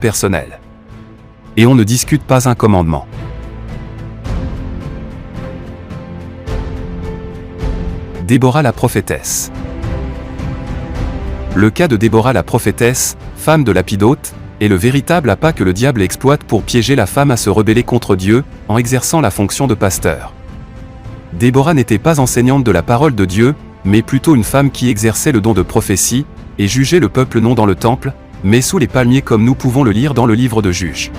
personnel. Et on ne discute pas un commandement. Déborah la prophétesse. Le cas de Déborah la prophétesse, femme de Lapidote, est le véritable appât que le diable exploite pour piéger la femme à se rebeller contre Dieu, en exerçant la fonction de pasteur. Déborah n'était pas enseignante de la parole de Dieu, mais plutôt une femme qui exerçait le don de prophétie, et jugeait le peuple non dans le temple, mais sous les palmiers comme nous pouvons le lire dans le livre de Juges.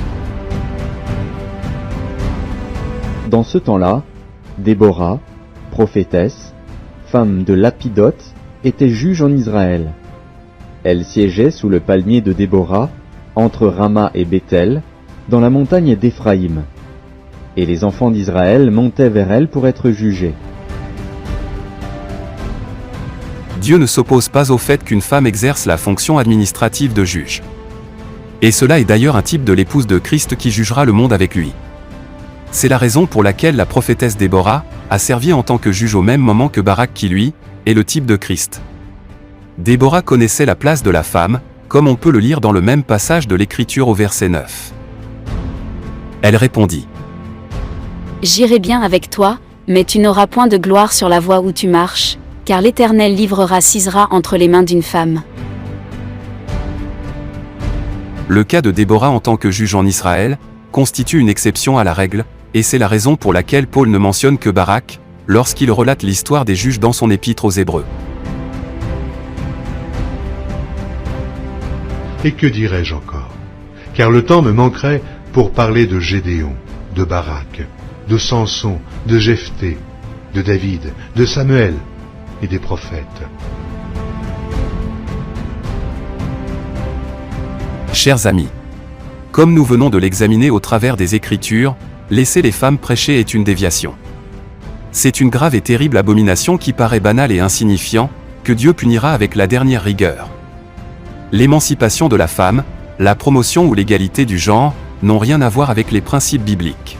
Dans ce temps-là, Déborah, prophétesse, femme de Lapidote, était juge en Israël. Elle siégeait sous le palmier de Déborah, entre Rama et Béthel, dans la montagne d'Éphraïm. Et les enfants d'Israël montaient vers elle pour être jugés. Dieu ne s'oppose pas au fait qu'une femme exerce la fonction administrative de juge. Et cela est d'ailleurs un type de l'épouse de Christ qui jugera le monde avec lui. C'est la raison pour laquelle la prophétesse Déborah a servi en tant que juge au même moment que Barak qui lui, est le type de Christ. Déborah connaissait la place de la femme, comme on peut le lire dans le même passage de l'Écriture au verset 9. Elle répondit : « J'irai bien avec toi, mais tu n'auras point de gloire sur la voie où tu marches, car l'Éternel livrera Sisera entre les mains d'une femme. » Le cas de Déborah en tant que juge en Israël constitue une exception à la règle, et c'est la raison pour laquelle Paul ne mentionne que Barak, lorsqu'il relate l'histoire des juges dans son épître aux Hébreux. Et que dirais-je encore? Car le temps me manquerait pour parler de Gédéon, de Barak, de Samson, de Jephthé, de David, de Samuel et des prophètes. Chers amis, comme nous venons de l'examiner au travers des Écritures, laisser les femmes prêcher est une déviation. C'est une grave et terrible abomination qui paraît banale et insignifiant, que Dieu punira avec la dernière rigueur. L'émancipation de la femme, la promotion ou l'égalité du genre, n'ont rien à voir avec les principes bibliques.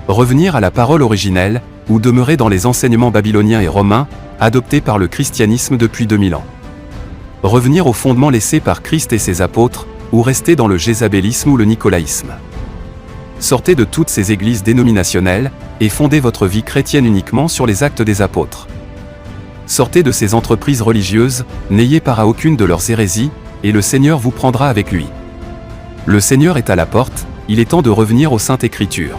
Revenir à la parole originelle, ou demeurer dans les enseignements babyloniens et romains, adoptés par le christianisme depuis 2000 ans. Revenir aux fondements laissés par Christ et ses apôtres, ou rester dans le jézabélisme ou le nicolaïsme. Sortez de toutes ces églises dénominationnelles, et fondez votre vie chrétienne uniquement sur les actes des apôtres. Sortez de ces entreprises religieuses, n'ayez part à aucune de leurs hérésies, et le Seigneur vous prendra avec lui. Le Seigneur est à la porte, il est temps de revenir aux Saintes Écritures.